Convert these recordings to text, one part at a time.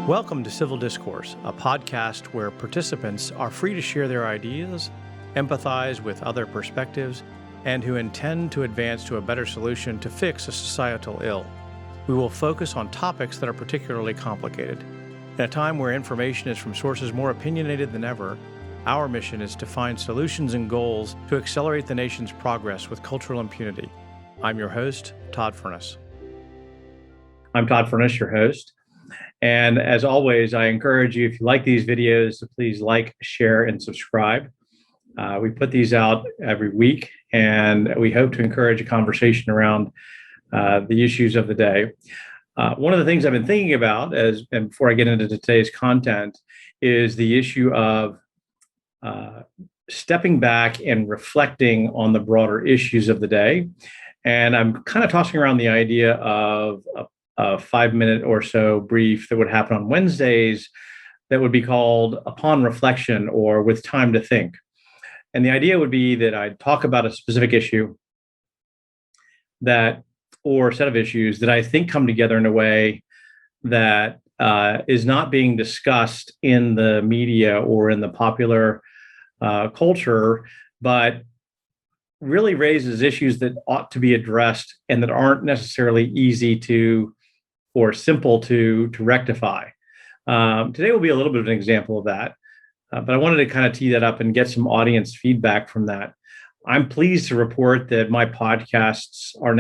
Welcome to Civil Discourse, a podcast where participants are free to share their ideas, empathize with other perspectives, and who intend to advance to a better solution to fix a societal ill. We will focus on topics that are particularly complicated. In a time where information is from sources more opinionated than ever, our mission is to find solutions and goals to accelerate the nation's progress with cultural impunity. I'm your host, Todd Furniss. I'm Todd Furniss, your host. And as always, I encourage you, if you like these videos, to please like, share, and subscribe. We put these out every week, and we hope to encourage a conversation around the issues of the day. One of the things I've been thinking about, and before I get into today's content, is the issue of stepping back and reflecting on the broader issues of the day. And I'm kind of tossing around the idea of a 5-minute or so brief that would happen on Wednesdays that would be called Upon Reflection or With Time to Think. And the idea would be that I'd talk about a specific issue or set of issues that I think come together in a way that is not being discussed in the media or in the popular culture, but really raises issues that ought to be addressed and that aren't necessarily easy to or simple to rectify. Today will be a little bit of an example of that, but I wanted to kind of tee that up and get some audience feedback from that. I'm pleased to report that my podcasts are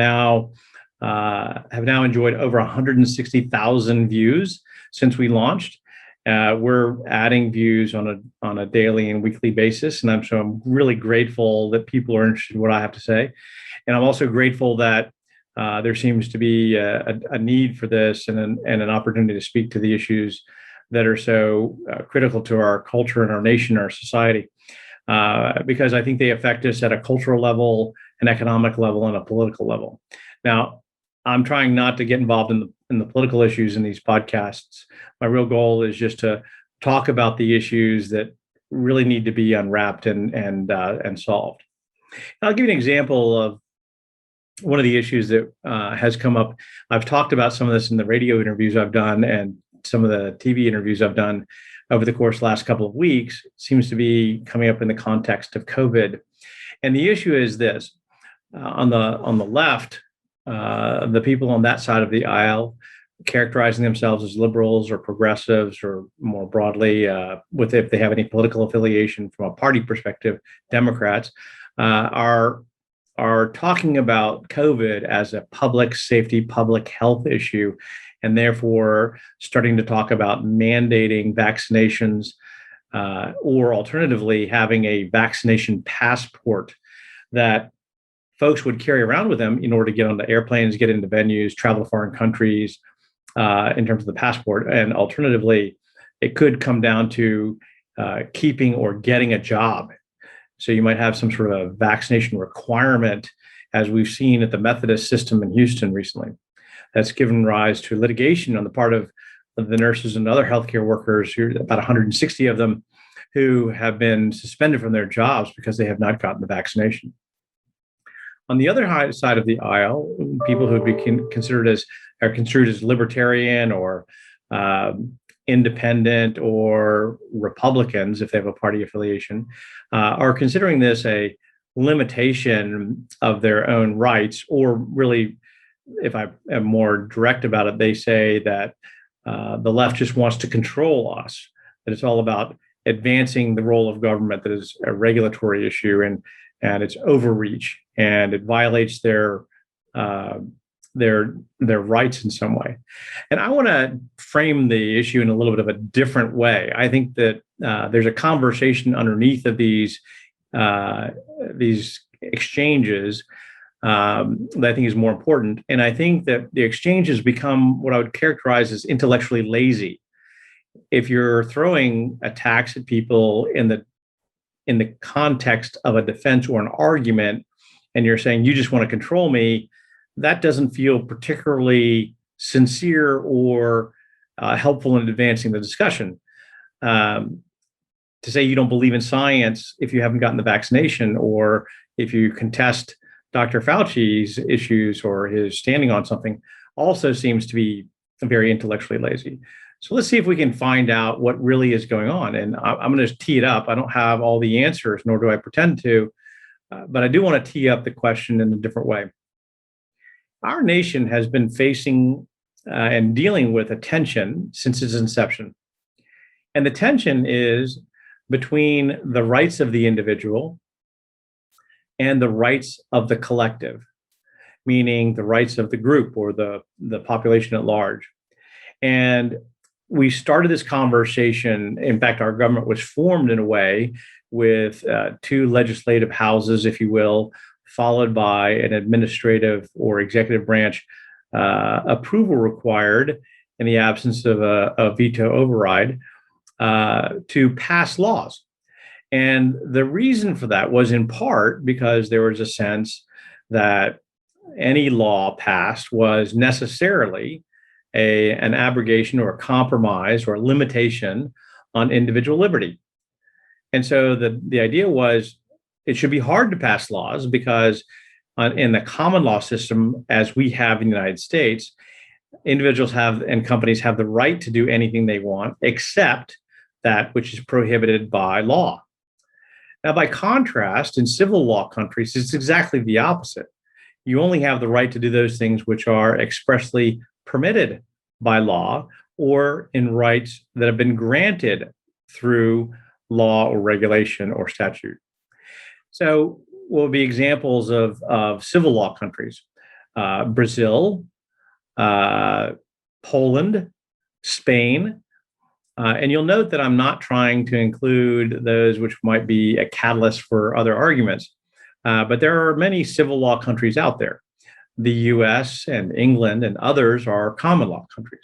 have now enjoyed over 160,000 views since we launched. We're adding views on a daily and weekly basis, and I'm really grateful that people are interested in what I have to say. And I'm also grateful that there seems to be a need for this and an opportunity to speak to the issues that are so critical to our culture and our nation, our society, because I think they affect us at a cultural level, an economic level, and a political level. Now, I'm trying not to get involved in the political issues in these podcasts. My real goal is just to talk about the issues that really need to be unwrapped and solved. I'll give you an example of one of the issues that has come up. I've talked about some of this in the radio interviews I've done and some of the TV interviews I've done over the course of the last couple of weeks. It seems to be coming up in the context of COVID. And the issue is this: on the left, the people on that side of the aisle, characterizing themselves as liberals or progressives, or more broadly, if they have any political affiliation from a party perspective, Democrats, are talking about COVID as a public safety, public health issue, and therefore starting to talk about mandating vaccinations, or alternatively having a vaccination passport that folks would carry around with them in order to get onto airplanes, get into venues, travel to foreign countries, in terms of the passport. And alternatively, it could come down to keeping or getting a job. So you might have some sort of a vaccination requirement, as we've seen at the Methodist system in Houston recently. That's given rise to litigation on the part of the nurses and other healthcare workers, about 160 of them, who have been suspended from their jobs because they have not gotten the vaccination. On the other side of the aisle, people who are construed as libertarian or independent or Republicans, if they have a party affiliation, are considering this a limitation of their own rights, or really, if I am more direct about it, they say that the left just wants to control us, that it's all about advancing the role of government, that is a regulatory issue, and it's overreach, and it violates their rights in some way. And I want to frame the issue in a little bit of a different way. I think that there's a conversation underneath of these exchanges that I think is more important. And I think that the exchanges become what I would characterize as intellectually lazy. If you're throwing attacks at people in the context of a defense or an argument, and you're saying you just want to control me, that doesn't feel particularly sincere or helpful in advancing the discussion. To say you don't believe in science if you haven't gotten the vaccination, or if you contest Dr. Fauci's issues or his standing on something, also seems to be very intellectually lazy. So let's see if we can find out what really is going on. And I'm going to tee it up. I don't have all the answers, nor do I pretend to, but I do want to tee up the question in a different way. Our nation has been facing and dealing with a tension since its inception. And the tension is between the rights of the individual and the rights of the collective, meaning the rights of the group or the population at large. And we started this conversation. In fact, our government was formed in a way with two legislative houses, if you will, followed by an administrative or executive branch approval required in the absence of a veto override to pass laws. And the reason for that was in part because there was a sense that any law passed was necessarily an abrogation or a compromise or a limitation on individual liberty. And so the idea was it should be hard to pass laws because in the common law system, as we have in the United States, individuals have and companies have the right to do anything they want except that which is prohibited by law. Now, by contrast, in civil law countries, it's exactly the opposite. You only have the right to do those things which are expressly permitted by law or in rights that have been granted through law or regulation or statute. So what will be examples of civil law countries? Brazil, Poland, Spain. And you'll note that I'm not trying to include those which might be a catalyst for other arguments. But there are many civil law countries out there. The US and England and others are common law countries.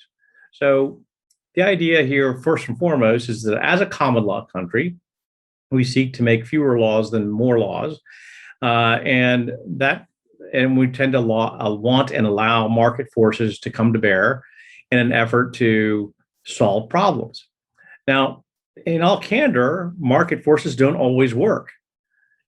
So the idea here, first and foremost, is that as a common law country, we seek to make fewer laws than more laws. And we tend to want and allow market forces to come to bear in an effort to solve problems. Now, in all candor, market forces don't always work.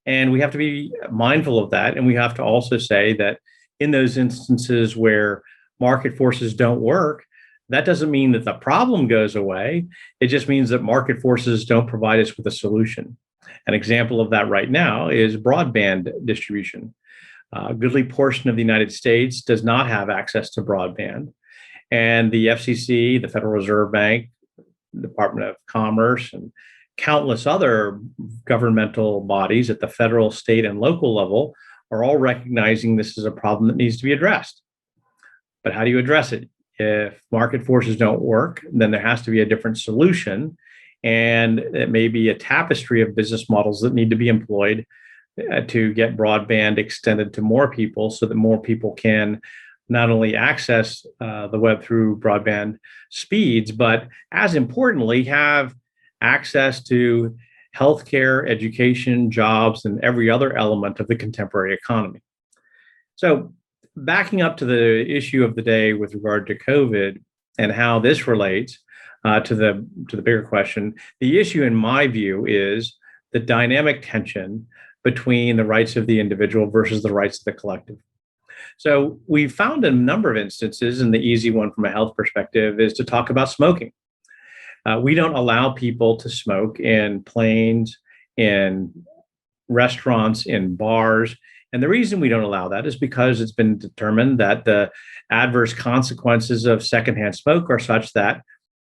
And we have to be mindful of that. And we have to also say that in those instances where market forces don't work, that doesn't mean that the problem goes away. It just means that market forces don't provide us with a solution. An example of that right now is broadband distribution. A goodly portion of the United States does not have access to broadband. And the FCC, the Federal Reserve Bank, Department of Commerce, and countless other governmental bodies at the federal, state, and local level are all recognizing this is a problem that needs to be addressed. But how do you address it? If market forces don't work, then there has to be a different solution. And it may be a tapestry of business models that need to be employed to get broadband extended to more people so that more people can not only access the web through broadband speeds, but as importantly, have access to healthcare, education, jobs, and every other element of the contemporary economy. So backing up to the issue of the day with regard to COVID and how this relates to the bigger question, the issue in my view is the dynamic tension between the rights of the individual versus the rights of the collective. So we found a number of instances, and the easy one from a health perspective is to talk about smoking. We don't allow people to smoke in planes, in restaurants, in bars. And the reason we don't allow that is because it's been determined that the adverse consequences of secondhand smoke are such that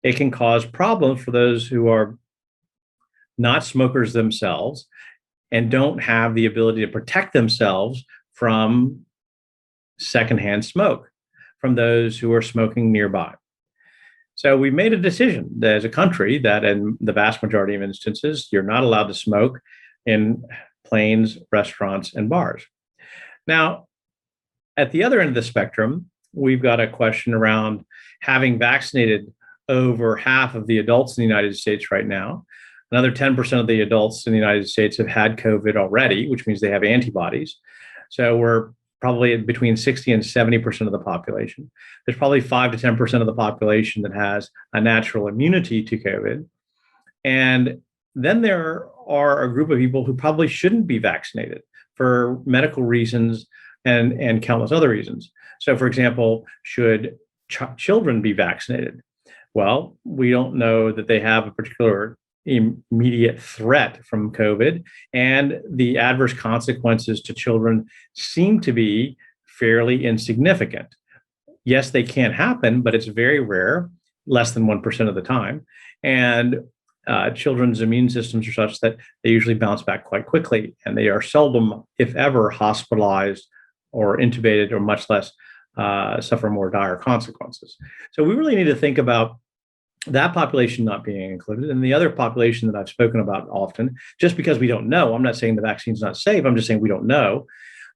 it can cause problems for those who are not smokers themselves and don't have the ability to protect themselves from secondhand smoke from those who are smoking nearby. So we made a decision as a country that in the vast majority of instances, you're not allowed to smoke in planes, restaurants, and bars. Now, at the other end of the spectrum, we've got a question around having vaccinated over half of the adults in the United States right now. Another 10% of the adults in the United States have had COVID already, which means they have antibodies. So we're probably between 60 and 70% of the population. There's probably 5 to 10% of the population that has a natural immunity to COVID. And then there are a group of people who probably shouldn't be vaccinated for medical reasons and countless other reasons. So, for example, should children be vaccinated? Well, we don't know that they have a particular immediate threat from COVID, and the adverse consequences to children seem to be fairly insignificant. Yes, they can happen, but it's very rare, less than 1% of the time. And children's immune systems are such that they usually bounce back quite quickly, and they are seldom, if ever, hospitalized or intubated, or much less suffer more dire consequences. So we really need to think about that population not being included, and the other population that I've spoken about often, just because we don't know. I'm not saying the vaccine's not safe. I'm just saying we don't know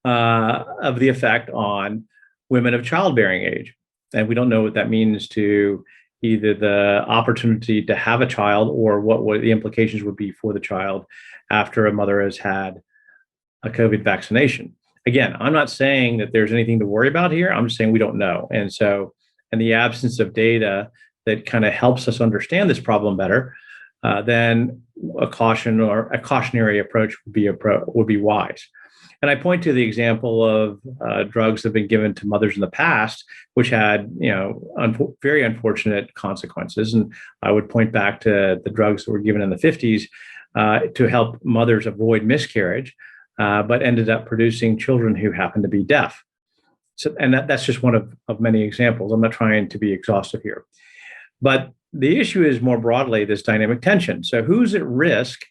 of the effect on women of childbearing age. And we don't know what that means to either the opportunity to have a child, or what the implications would be for the child after a mother has had a COVID vaccination. Again, I'm not saying that there's anything to worry about here. I'm just saying we don't know. And so, in the absence of data that kind of helps us understand this problem better, then a caution or a cautionary approach would be wise. And I point to the example of drugs that have been given to mothers in the past, which had, very unfortunate consequences. And I would point back to the drugs that were given in the 50s to help mothers avoid miscarriage, but ended up producing children who happened to be deaf. So, and that's just one of many examples. I'm not trying to be exhaustive here. But the issue is more broadly this dynamic tension. So who's at risk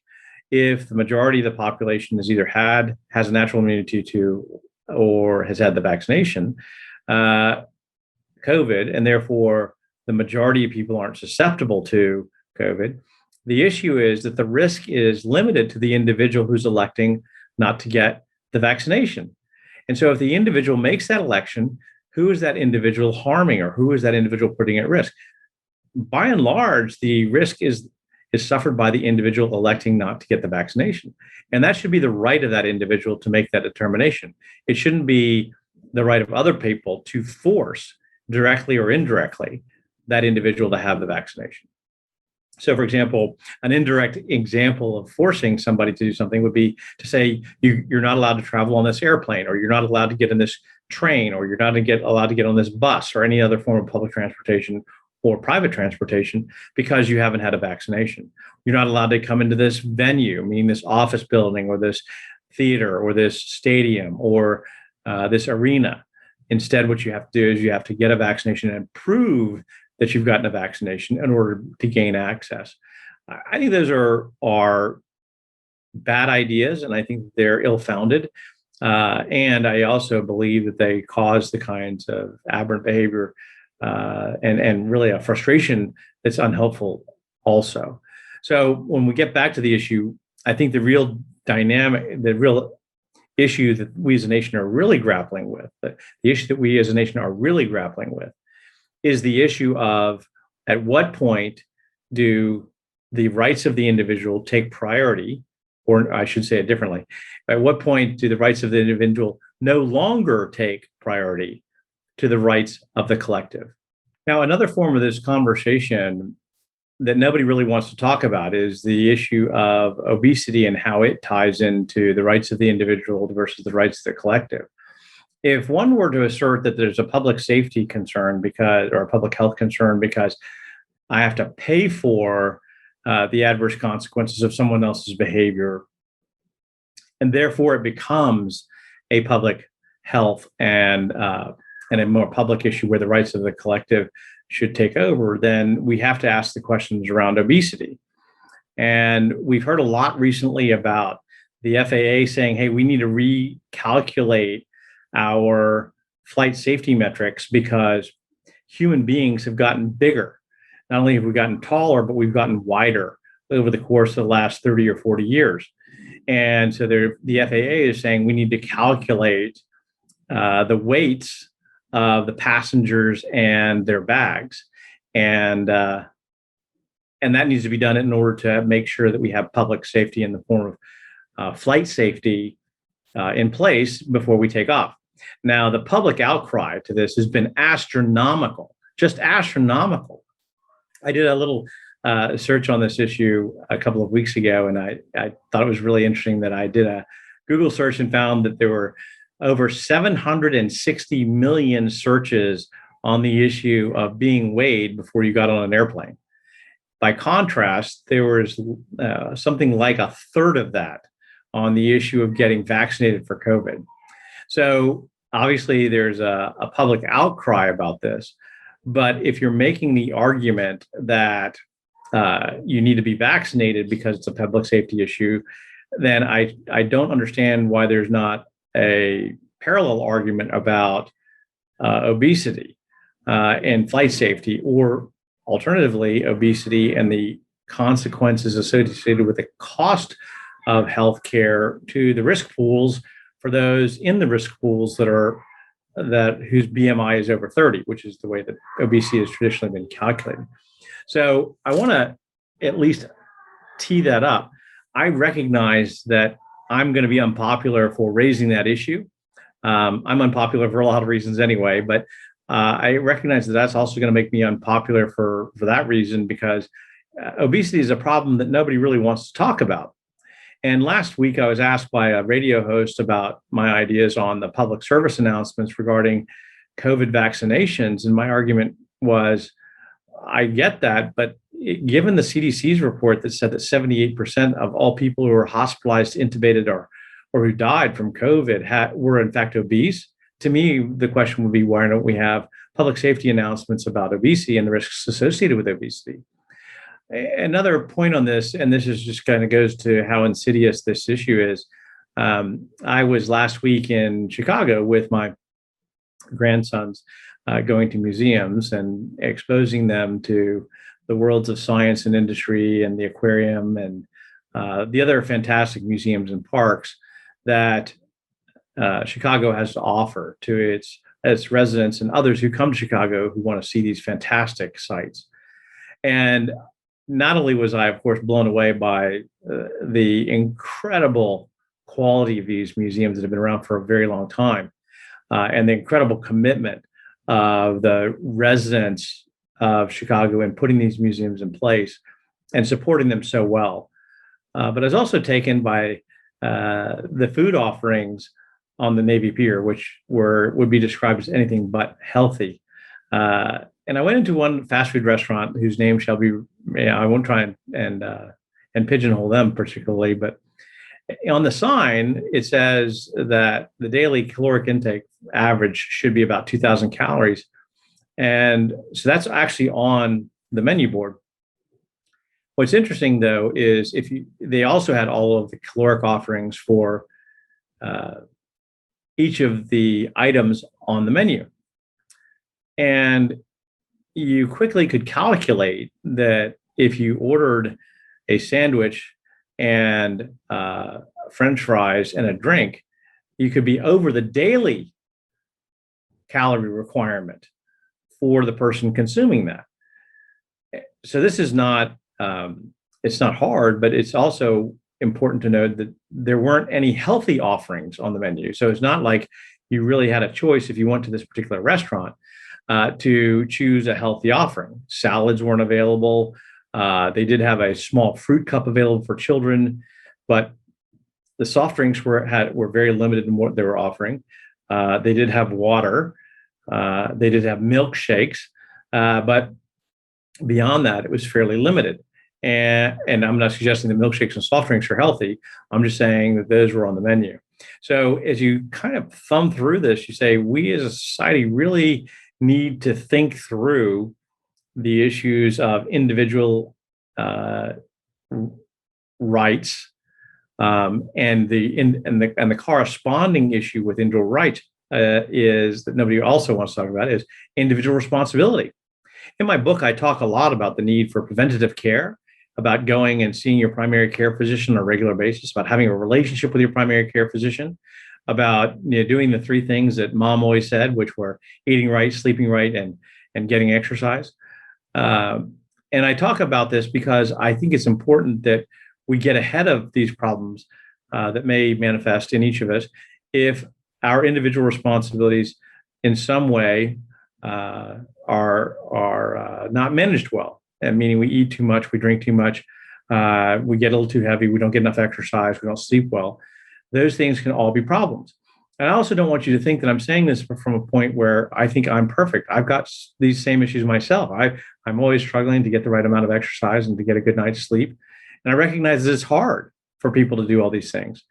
if the majority of the population has either has a natural immunity to, or has had the vaccination, COVID, and therefore the majority of people aren't susceptible to COVID? The issue is that the risk is limited to the individual who's electing not to get the vaccination. And so if the individual makes that election, who is that individual harming, or who is that individual putting at risk? By and large, the risk is suffered by the individual electing not to get the vaccination. And that should be the right of that individual to make that determination. It shouldn't be the right of other people to force, directly or indirectly, that individual to have the vaccination. So, for example, an indirect example of forcing somebody to do something would be to say, you're not allowed to travel on this airplane, or you're not allowed to get in this train, or you're not allowed to get on this bus, or any other form of public transportation or private transportation, because you haven't had a vaccination. You're not allowed to come into this venue, meaning this office building, or this theater, or this stadium, or this arena. Instead, what you have to do is you have to get a vaccination and prove that you've gotten a vaccination in order to gain access. I think those are bad ideas, and I think they're ill-founded. And I also believe that they cause the kinds of aberrant behavior and really a frustration that's unhelpful also. So when we get back to the issue, I think the real issue that we as a nation are really grappling with, the issue that we as a nation are really grappling with, is the issue of, at what point do the rights of the individual take priority, or I should say it differently, at what point do the rights of the individual no longer take priority to the rights of the collective? Now, another form of this conversation that nobody really wants to talk about is the issue of obesity and how it ties into the rights of the individual versus the rights of the collective. If one were to assert that there's a public safety concern or a public health concern because I have to pay for the adverse consequences of someone else's behavior, and therefore it becomes a public health and a more public issue where the rights of the collective should take over, then we have to ask the questions around obesity. And we've heard a lot recently about the FAA saying, hey, we need to recalculate our flight safety metrics because human beings have gotten bigger. Not only have we gotten taller, but we've gotten wider over the course of the last 30 or 40 years. And so the FAA is saying we need to calculate the weights of the passengers and their bags. And that needs to be done in order to make sure that we have public safety in the form of flight safety in place before we take off. Now, the public outcry to this has been astronomical, just astronomical. I did a little search on this issue a couple of weeks ago, and I thought it was really interesting that I did a Google search and found that there were over 760 million searches on the issue of being weighed before you got on an airplane. By contrast, there was something like a third of that on the issue of getting vaccinated for COVID. So obviously, there's a public outcry about this. But if you're making the argument that you need to be vaccinated because it's a public safety issue, then I don't understand why there's not a parallel argument about obesity and flight safety, or alternatively, obesity and the consequences associated with the cost of healthcare to the risk pools for those in the risk pools that whose BMI is over 30, which is the way that obesity has traditionally been calculated. So I want to at least tee that up. I recognize that I'm going to be unpopular for raising that issue. I'm unpopular for a lot of reasons anyway, but I recognize that that's also going to make me unpopular for that reason, because obesity is a problem that nobody really wants to talk about. And last week, I was asked by a radio host about my ideas on the public service announcements regarding COVID vaccinations. And my argument was, I get that, but given the CDC's report that said that 78% of all people who were hospitalized, intubated, or who died from COVID were in fact obese, to me, the question would be, why don't we have public safety announcements about obesity and the risks associated with obesity? Another point on this, and this is just kind of goes to how insidious this issue is. I was last week in Chicago with my grandsons, going to museums and exposing them to the worlds of science and industry and the aquarium and the other fantastic museums and parks that Chicago has to offer to its residents and others who come to Chicago who want to see these fantastic sites. And not only was I, of course, blown away by the incredible quality of these museums that have been around for a very long time, and the incredible commitment of the residents of Chicago in putting these museums in place and supporting them so well. But I was also taken by the food offerings on the Navy Pier, which would be described as anything but healthy. And I went into one fast food restaurant whose name shall be, I won't try and pigeonhole them particularly, but on the sign, it says that the daily caloric intake average should be about 2,000 calories. And so that's actually on the menu board. What's interesting, though, is they also had all of the caloric offerings for each of the items on the menu. And you quickly could calculate that if you ordered a sandwich and French fries and a drink, you could be over the daily calorie requirement for the person consuming that. So this is not, it's not hard, but it's also important to note that there weren't any healthy offerings on the menu. So it's not like you really had a choice if you went to this particular restaurant to choose a healthy offering. Salads weren't available. They did have a small fruit cup available for children, but the soft drinks were very limited in what they were offering. They did have water. They did have milkshakes, but beyond that, it was fairly limited. And I'm not suggesting that milkshakes and soft drinks are healthy. I'm just saying that those were on the menu. So as you kind of thumb through this, you say, we as a society really need to think through the issues of individual rights and the corresponding issue with individual rights is that nobody also wants to talk about is individual responsibility. In my book, I talk a lot about the need for preventative care, about going and seeing your primary care physician on a regular basis, about having a relationship with your primary care physician, about doing the three things that mom always said, which were eating right, sleeping right, and getting exercise. And I talk about this because I think it's important that we get ahead of these problems that may manifest in each of us if our individual responsibilities in some way are not managed well. And meaning we eat too much, we drink too much, we get a little too heavy, we don't get enough exercise, we don't sleep well. Those things can all be problems. And I also don't want you to think that I'm saying this from a point where I think I'm perfect. I've got these same issues myself. I'm always struggling to get the right amount of exercise and to get a good night's sleep. And I recognize that it's hard for people to do all these things.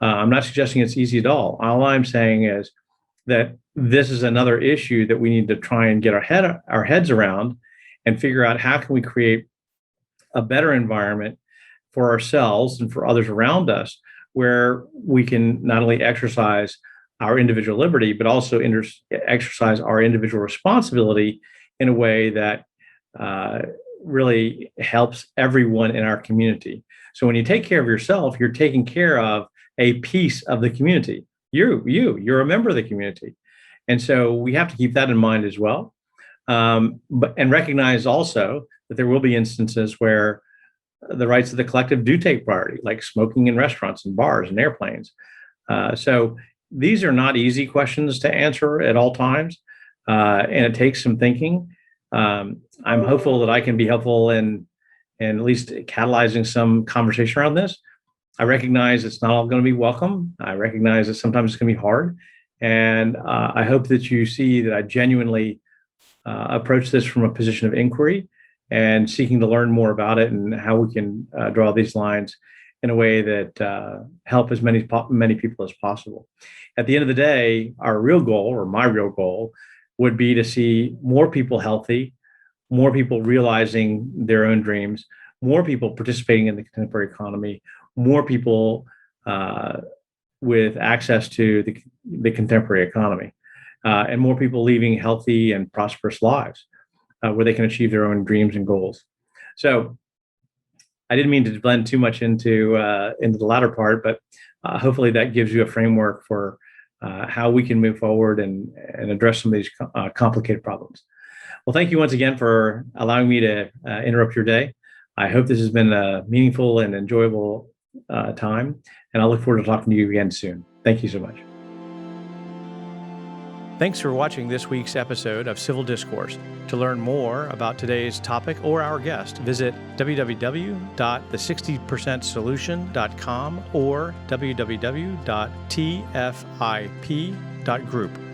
I'm not suggesting it's easy at all. All I'm saying is that this is another issue that we need to try and get our heads around and figure out how can we create a better environment for ourselves and for others around us, where we can not only exercise our individual liberty, but also exercise our individual responsibility in a way that really helps everyone in our community. So when you take care of yourself, you're taking care of a piece of the community. You're a member of the community. And so we have to keep that in mind as well. And recognize also that there will be instances where the rights of the collective do take priority, like smoking in restaurants and bars and airplanes. So these are not easy questions to answer at all times, and it takes some thinking. I'm hopeful that I can be helpful in at least catalyzing some conversation around this. I recognize it's not all going to be welcome. I recognize that sometimes it's going to be hard. And I hope that you see that I genuinely approach this from a position of inquiry and seeking to learn more about it and how we can draw these lines in a way that help as many people as possible. At the end of the day, our real goal, or my real goal, would be to see more people healthy, more people realizing their own dreams, more people participating in the contemporary economy, more people with access to the contemporary economy, and more people leading healthy and prosperous lives where they can achieve their own dreams and goals. So I didn't mean to blend too much into the latter part, but hopefully that gives you a framework for how we can move forward and address some of these complicated problems. Well, thank you once again for allowing me to interrupt your day. I hope this has been a meaningful and enjoyable time, and I look forward to talking to you again soon. Thank you so much. Thanks for watching this week's episode of Civil Discourse. To learn more about today's topic or our guest, visit www.the60percentsolution.com or www.tfip.group.